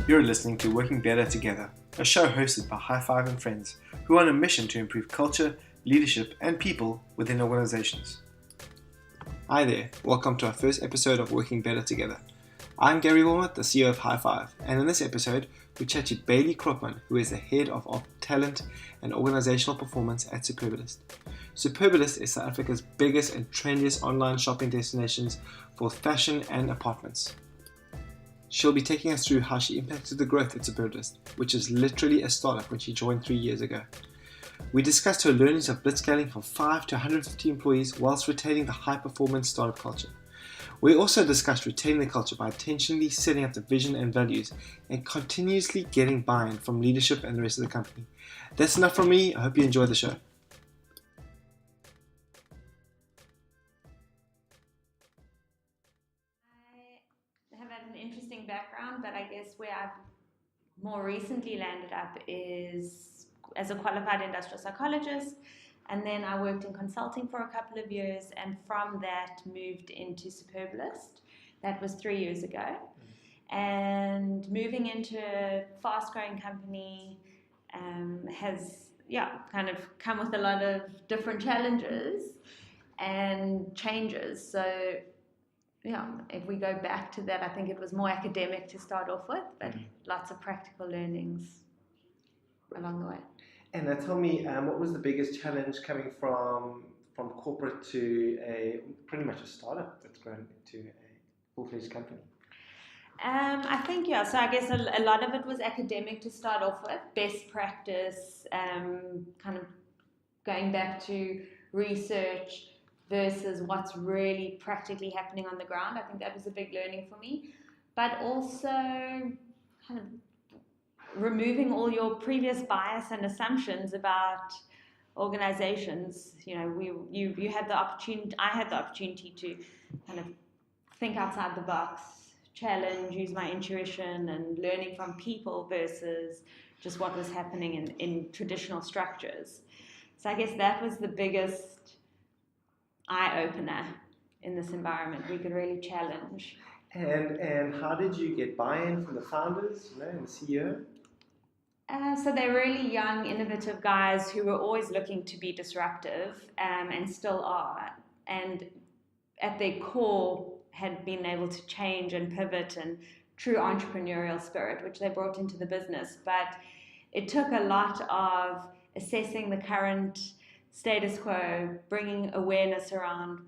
You're listening to Working Better Together, a show hosted by High Five and friends who are on a mission to improve culture, leadership, and people within organizations. Hi there, welcome to our first episode of Working Better Together. I'm Gary Wilmot, the CEO of High Five, and in this episode, we chat to Bailey Kropman, who is the head of talent and organizational performance at Superbalist. Superbalist is South Africa's biggest and trendiest online shopping destinations for fashion and apartments. She'll be taking us through how she impacted the growth at Superbalist, which is literally a startup when she joined 3 years ago. We discussed her learnings of blitzscaling from 5 to 150 employees whilst retaining the high-performance startup culture. We also discussed retaining the culture by intentionally setting up the vision and values and continuously getting buy-in from leadership and the rest of the company. That's enough from me. I hope you enjoy the show. I have had an interesting background, but I guess where I've more recently landed up is as a qualified industrial psychologist, and then I worked in consulting for a couple of years, and from that moved into Superbalist. That was 3 years ago. And moving into a fast-growing company has kind of come with a lot of different challenges and changes. So if we go back to that, I think it was more academic to start off with, but lots of practical learnings along the way. And now tell me, what was the biggest challenge coming from corporate to pretty much a startup that's grown into a full-fledged company? I think, so I guess a lot of it was academic to start off with, best practice, kind of going back to research versus what's really practically happening on the ground. I think that was a big learning for me. But also kind of removing all your previous bias and assumptions about organizations. You had the opportunity, I had the opportunity to kind of think outside the box, challenge, use my intuition and learning from people versus just what was happening in traditional structures. So I guess that was the biggest eye-opener in this environment. We could really challenge. And how did you get buy-in from the founders, and the CEO? So they're really young, innovative guys who were always looking to be disruptive and still are. And at their core had been able to change and pivot and true entrepreneurial spirit, which they brought into the business. But it took a lot of assessing the current status quo, bringing awareness around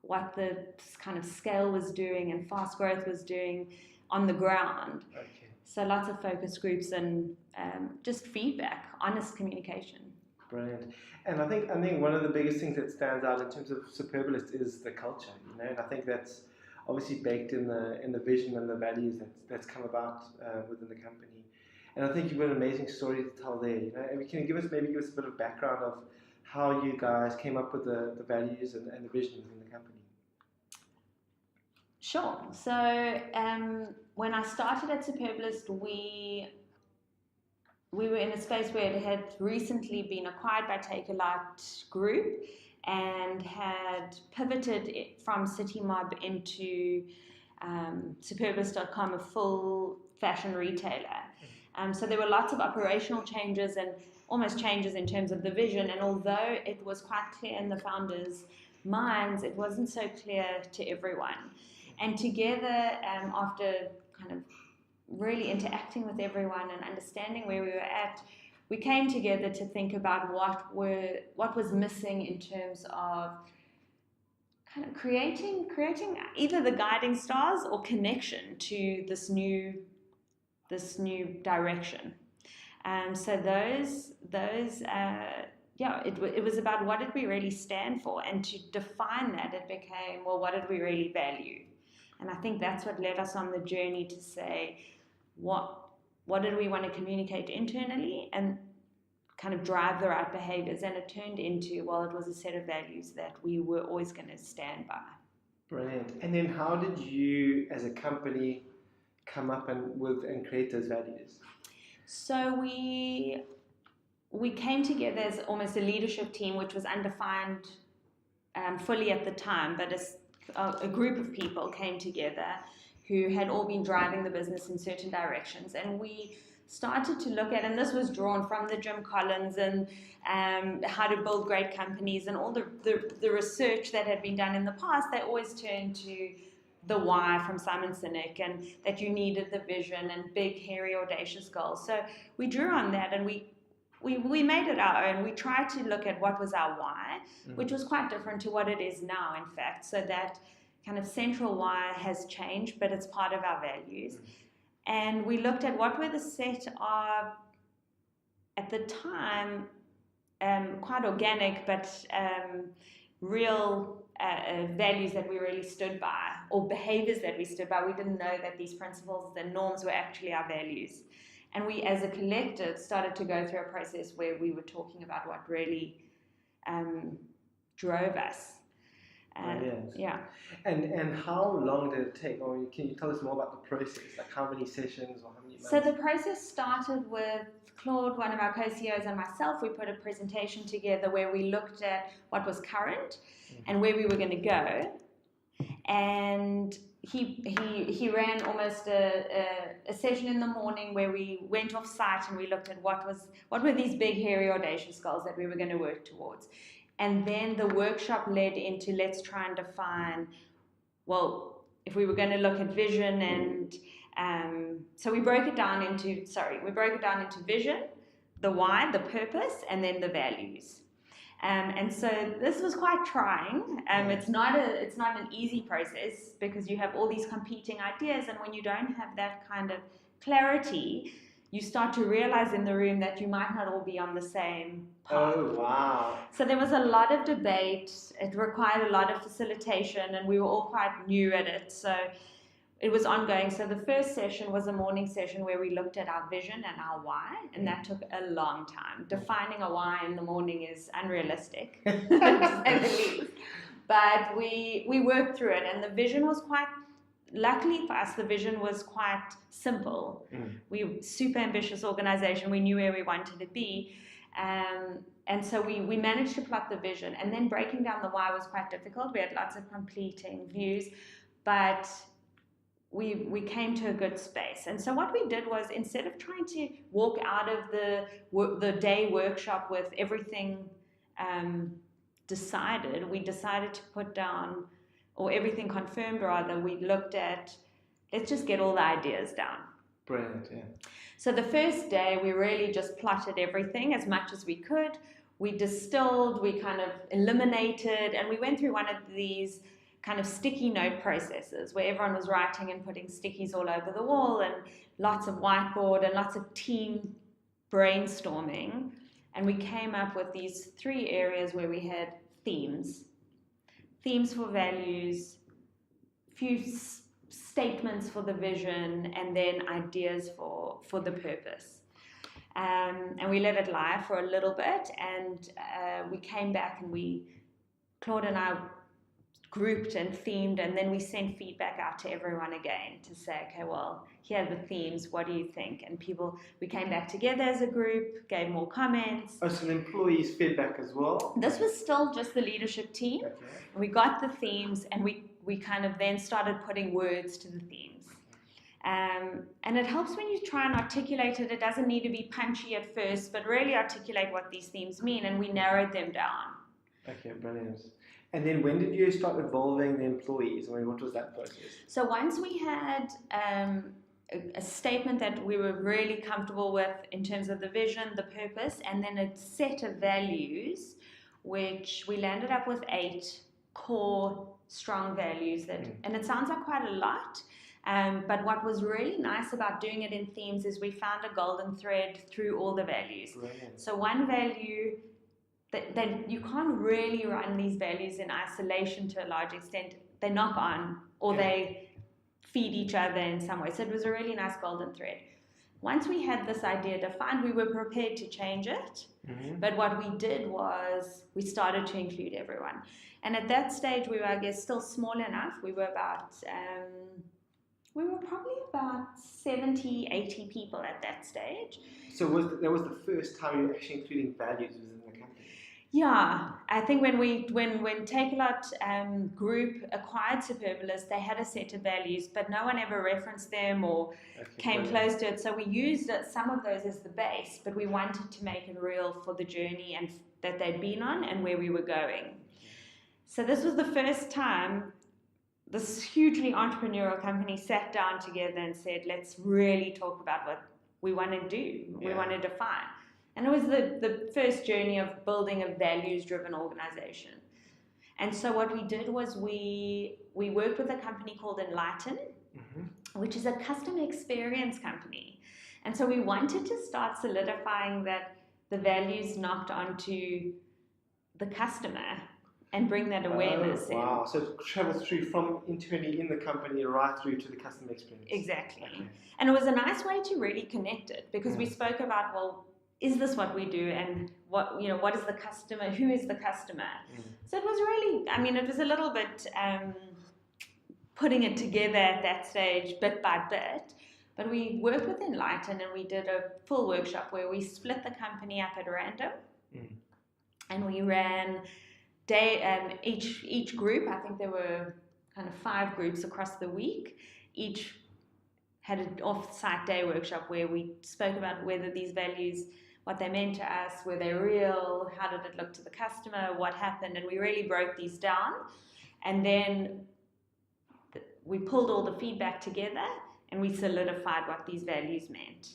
what the kind of scale was doing and fast growth was doing on the ground. Okay. So lots of focus groups and just feedback, honest communication. Brilliant. And I think one of the biggest things that stands out in terms of Superbalist is the culture, and I think that's obviously baked in the vision and the values that's come about within the company. And I think you've got an amazing story to tell there. And can you give us a bit of background of how you guys came up with the values and the vision within the company? Sure. So when I started at Superbalist, we were in a space where it had recently been acquired by Takealot Group and had pivoted from CityMob into Superbalist.com, a full fashion retailer. So there were lots of operational changes and almost changes in terms of the vision. And although it was quite clear in the founders' minds, it wasn't so clear to everyone. And together, after kind of really interacting with everyone and understanding where we were at, we came together to think about what was missing in terms of kind of creating either the guiding stars or connection to this new direction. So it was about what did we really stand for, and to define that, it became, well, what did we really value? And I think that's what led us on the journey to say, what did we want to communicate internally and kind of drive the right behaviors? And it turned into, well, it was a set of values that we were always going to stand by. Brilliant. And then how did you, as a company, come up and create those values? So we came together as almost a leadership team, which was undefined fully at the time, but a group of people came together who had all been driving the business in certain directions. And we started to look at, and this was drawn from the Jim Collins and how to build great companies and all the research that had been done in the past. They always turned to the why from Simon Sinek, and that you needed the vision and big, hairy, audacious goals. So we drew on that, and we made it our own. We tried to look at what was our why, which was quite different to what it is now, in fact. So that kind of central why has changed, but it's part of our values. And we looked at what were the set of, at the time, quite organic, but real values that we really stood by, or behaviors that we stood by. We didn't know that these principles and norms were actually our values. And we, as a collective, started to go through a process where we were talking about what really drove us. Yes. Yeah. And how long did it take? Or can you tell us more about the process? Like how many sessions or how many months? So the process started with Claude, one of our co-CEOs, and myself. We put a presentation together where we looked at what was current and where we were going to go. And he ran almost a session in the morning where we went off site and we looked at what were these big, hairy, audacious goals that we were going to work towards. And then the workshop led into, let's try and define, well, if we were going to look at vision and so we broke it down into vision, the why, the purpose, and then the values. And so this was quite trying. It's not an easy process because you have all these competing ideas, and when you don't have that kind of clarity, you start to realize in the room that you might not all be on the same path. Oh, wow. So there was a lot of debate. It required a lot of facilitation, and we were all quite new at it. So it was ongoing. So the first session was a morning session where we looked at our vision and our why, and that took a long time. Defining a why in the morning is unrealistic, to say the least. But we worked through it, and the vision was quite, luckily for us, the vision was quite simple. We were a super ambitious organization. We knew where we wanted to be. And so we managed to plot the vision, and then breaking down the why was quite difficult. We had lots of competing views, but we came to a good space. And so what we did was, instead of trying to walk out of the day workshop with everything decided, we decided to put down, or everything confirmed rather, we looked at, let's just get all the ideas down. Brilliant, yeah. So the first day we really just plotted everything as much as we could. We distilled, we kind of eliminated, and we went through one of these kind of sticky note processes where everyone was writing and putting stickies all over the wall, and lots of whiteboard and lots of team brainstorming. And we came up with these 3 areas where we had themes for values, few statements for the vision, and then ideas for the purpose. And we let it lie for a little bit, and we came back, and Claude and I grouped and themed, and then we sent feedback out to everyone again to say, okay, well, here are the themes, what do you think? And we came back together as a group, gave more comments. Oh, so the employees feedback as well? This was still just the leadership team. Okay. We got the themes, and we kind of then started putting words to the themes. And it helps when you try and articulate it. It doesn't need to be punchy at first, but really articulate what these themes mean, and we narrowed them down. Okay, brilliant. And then when did you start involving the employees? I mean, what was that process? So once we had a statement that we were really comfortable with in terms of the vision, the purpose, and then a set of values, which we landed up with 8 core strong values and it sounds like quite a lot, but what was really nice about doing it in themes is we found a golden thread through all the values. Brilliant. So one value that you can't really run these values in isolation to a large extent. They knock on, or they feed each other in some way. So it was a really nice golden thread. Once we had this idea defined, we were prepared to change it. But what we did was we started to include everyone. And at that stage, we were, I guess, still small enough. We were probably about 70, 80 people at that stage. So that was the first time you were actually including values within the company? Yeah, I think when Takealot Group acquired Superbalist, they had a set of values, but no one ever referenced them or came close to it. So we used some of those as the base, but we wanted to make it real for the journey and that they'd been on and where we were going. So this was the first time this hugely entrepreneurial company sat down together and said, let's really talk about what we want to do, we want to define. And it was the first journey of building a values-driven organization. And so what we did was we worked with a company called Enlighten, which is a customer experience company. And so we wanted to start solidifying that the values knocked onto the customer and bring that awareness in. Wow, so it travels through from internally in the company right through to the customer experience. Exactly. Okay. And it was a nice way to really connect it because we spoke about, well, is this what we do, and what is the customer, who is the customer? So it was really, I mean, it was a little bit putting it together at that stage bit by bit, but we worked with Enlighten and we did a full workshop where we split the company up at random and we ran each group, I think there were kind of 5 groups across the week, each had an off-site day workshop where we spoke about whether these values, what they meant to us, were they real, how did it look to the customer, what happened, and we really broke these down. And then we pulled all the feedback together and we solidified what these values meant.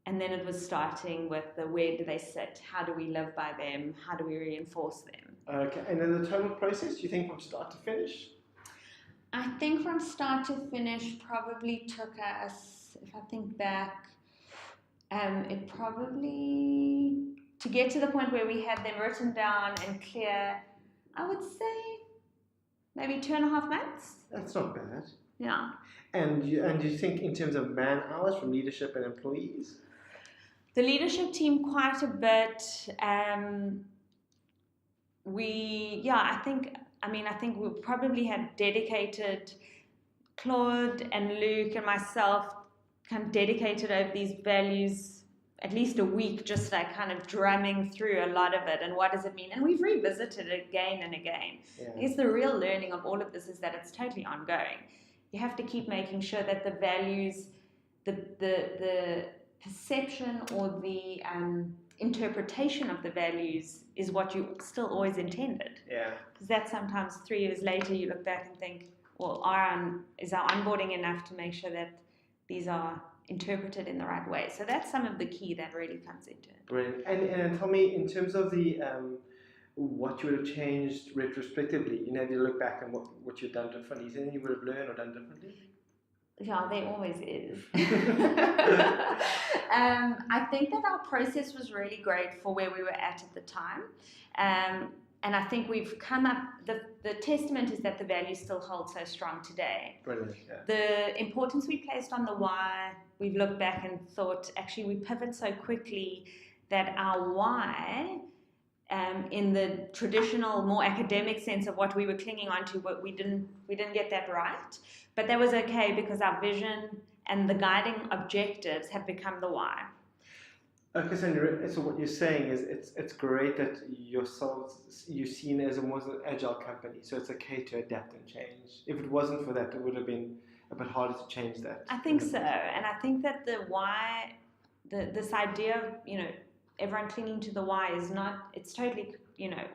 And then it was starting with where do they sit, how do we live by them, how do we reinforce them. Okay, and then the total process, do you think from start to finish? I think from start to finish probably took us, if I think back, it probably, to get to the point where we had them written down and clear, I would say maybe 2.5 months. That's not bad. Yeah. And you think in terms of man hours from leadership and employees? The leadership team quite a bit. I think we probably had dedicated, Claude and Luke and myself kind of dedicated over these values at least a week, just like kind of drumming through a lot of it and what does it mean. And we've revisited it again and again. Yeah. I guess the real learning of all of this is that it's totally ongoing. You have to keep making sure that the values, the perception or the interpretation of the values is what you still always intended. Yeah. Because that sometimes 3 years later you look back and think, well, is our onboarding enough to make sure that these are interpreted in the right way? So that's some of the key that really comes into it. Brilliant. And tell me, in terms of the what you would have changed retrospectively, if you look back and what you've done differently, is there anything you would have learned or done differently? Yeah, there always is. I think that our process was really great for where we were at the time. And I think we've come up, the testament is that the values still hold so strong today. Brilliant, yeah. The importance we placed on the why, we've looked back and thought, actually we pivot so quickly that our why, in the traditional, more academic sense of what we were clinging onto, but we didn't get that right. But that was okay because our vision and the guiding objectives have become the why. Okay, so what you're saying is it's great that you're seen as a more agile company, so it's okay to adapt and change. If it wasn't for that, it would have been a bit harder to change that. I think so, and I think that the why, this idea of everyone clinging to the why is not. It's totally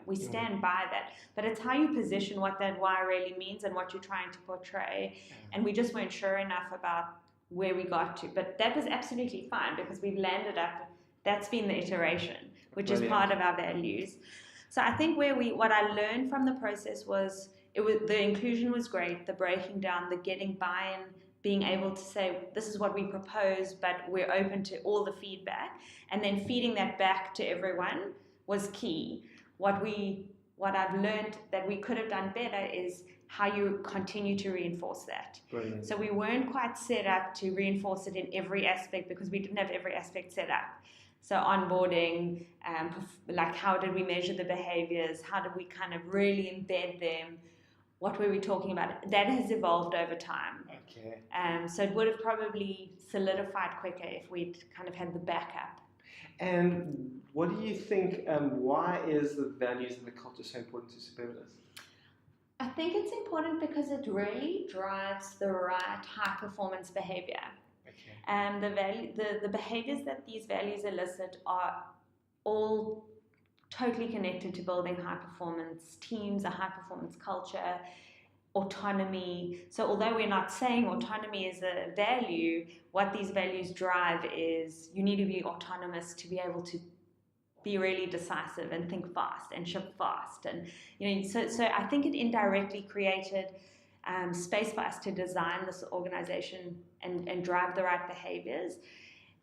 we stand by that, but it's how you position what that why really means and what you're trying to portray. And we just weren't sure enough about where we got to, but that was absolutely fine because we've landed up. That's been the iteration, which is part of our values. So I think what I learned from the process was the inclusion was great, the breaking down, the getting buy-in, being able to say this is what we propose, but we're open to all the feedback, and then feeding that back to everyone was key. What I've learned that we could have done better is how you continue to reinforce that. Brilliant. So we weren't quite set up to reinforce it in every aspect because we didn't have every aspect set up. So onboarding, like how did we measure the behaviors? How did we kind of really embed them? What were we talking about? That has evolved over time. Okay. So it would have probably solidified quicker if we'd kind of had the backup. And what do you think, why is the values and the culture so important to Superbalist? I think it's important because it really drives the right high performance behavior. Okay. The behaviors that these values elicit are all totally connected to building high performance teams, a high performance culture, autonomy. So although we're not saying autonomy is a value, what these values drive is you need to be autonomous to be able to be really decisive and think fast and ship fast. And so I think it indirectly created space for us to design this organization and drive the right behaviors.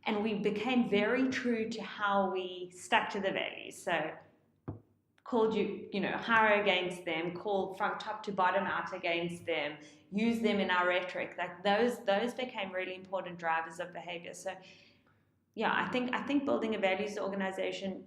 And we became very true to how we stuck to the values. So called hire against them, called from top to bottom out against them, use them in our rhetoric. Like those became really important drivers of behavior. So yeah, I think building a values organization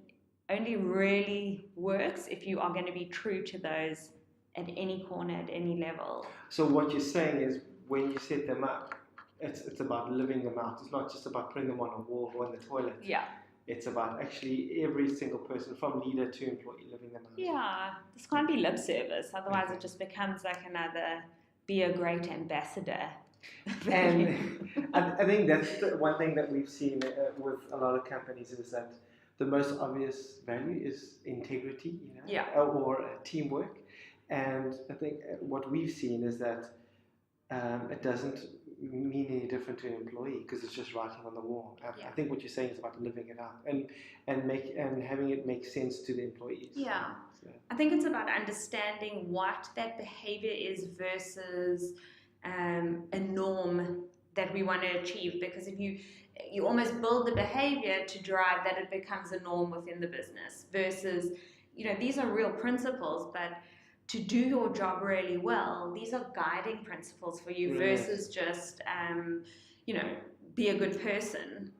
only really works if you are going to be true to those at any corner, at any level. So what you're saying is when you set them up, it's about living them out. It's not just about putting them on a wall or in the toilet. Yeah. It's about actually every single person, from leader to employee, living them out. Yeah, this can't be lip service. Otherwise, it just becomes like another be a great ambassador. And I think that's the one thing that we've seen with a lot of companies is that the most obvious value is integrity, Yeah. or teamwork. And I think what we've seen is that it doesn't mean any different to an employee because it's just writing on the wall. Yeah. I think what you're saying is about living it out and having it make sense to the employees. Yeah. So. I think it's about understanding what that behavior is versus a norm that we want to achieve, because if you almost build the behavior to drive that it becomes a norm within the business versus these are real principles, but to do your job really well, these are guiding principles for you versus just be a good person.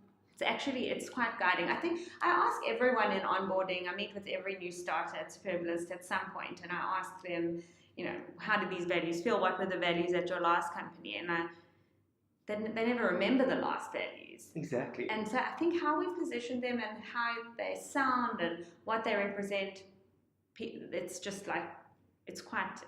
It's quite guiding. I think I ask everyone in onboarding, I meet with every new starter at Superbalist at some point, and I ask them, how do these values feel? What were the values at your last company? And they never remember the last values. Exactly. And so I think how we position them and how they sound and what they represent, it's just like, it's quite,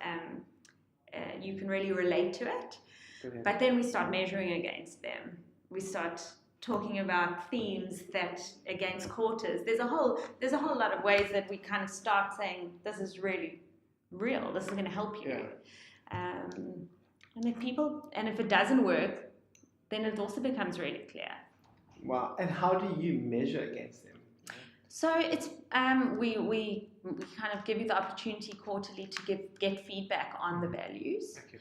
you can really relate to it. Brilliant. But then we start measuring against them. We start talking about themes that against quarters. There's a whole lot of ways that we kind of start saying, this is really real, this is going to help you. Yeah. And if it doesn't work, then it also becomes really clear. Wow. And how do you measure against them? So it's we kind of give you the opportunity quarterly to get feedback on the values. Okay,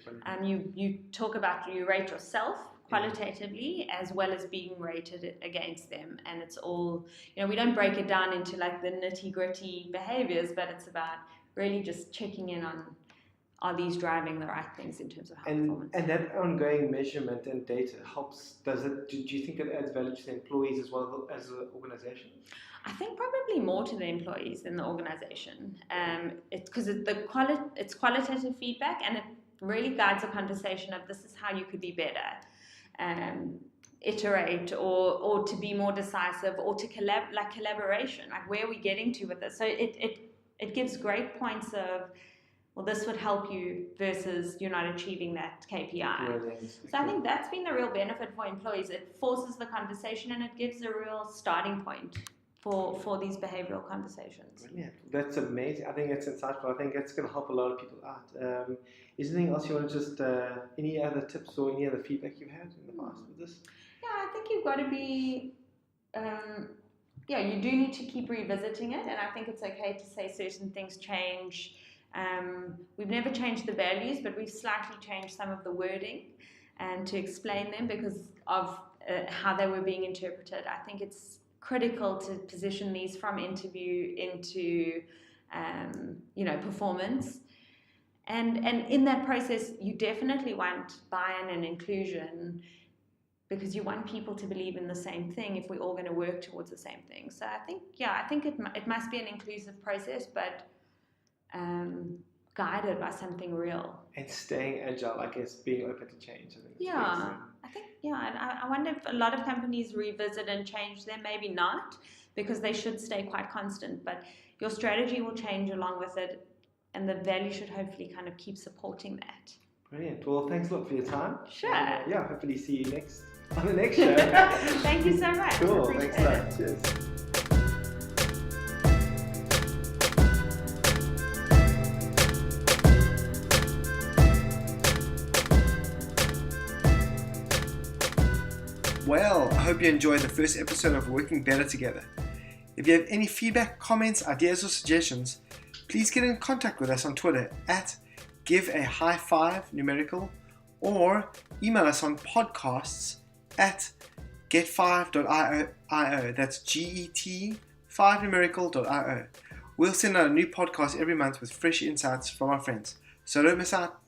you rate yourself qualitatively as well as being rated against them, and it's all we don't break it down into like the nitty-gritty behaviors, but it's about really just checking in on, are these driving the right things in terms of performance? And that ongoing measurement and data helps. Do you think it adds value to the employees as well as the organization? I think probably more to the employees than the organization. It's because it's qualitative feedback, and it really guides a conversation of this is how you could be better, iterate, or to be more decisive, or to collaboration. Like where are we getting to with this? So it gives great points of, well, this would help you versus you're not achieving that KPI. Brilliant. So I think that's been the real benefit for employees. It forces the conversation and it gives a real starting point for these behavioral conversations. Brilliant. That's amazing. I think it's insightful. I think it's going to help a lot of people out. Is there anything else you want to just, any other tips or any other feedback you've had in the past with this? Yeah, I think you've got to be, you do need to keep revisiting it, and I think it's okay to say certain things change. We've never changed the values, but we've slightly changed some of the wording and to explain them because of how they were being interpreted. I think it's critical to position these from interview into performance, and in that process you definitely want buy-in and inclusion because you want people to believe in the same thing if we're all going to work towards the same thing. So I think it must be an inclusive process, but guided by something real. And staying agile, I guess, being open to change. I think, I wonder if a lot of companies revisit and change them, maybe not. because they should stay quite constant, but your strategy will change along with it, and the value should hopefully kind of keep supporting that. Brilliant. Well, thanks a lot for your time. Sure. And, hopefully see you on the next show. Thank you so much. Cool. Appreciate Thanks a it. lot. Cheers. Well, I hope you enjoyed the first episode of Working Better Together. If you have any feedback, comments, ideas, or suggestions, please get in contact with us on Twitter at @giveahighfive or email us on podcasts@get5.io. That's GET5numerical.io. We'll send out a new podcast every month with fresh insights from our friends, so don't miss out.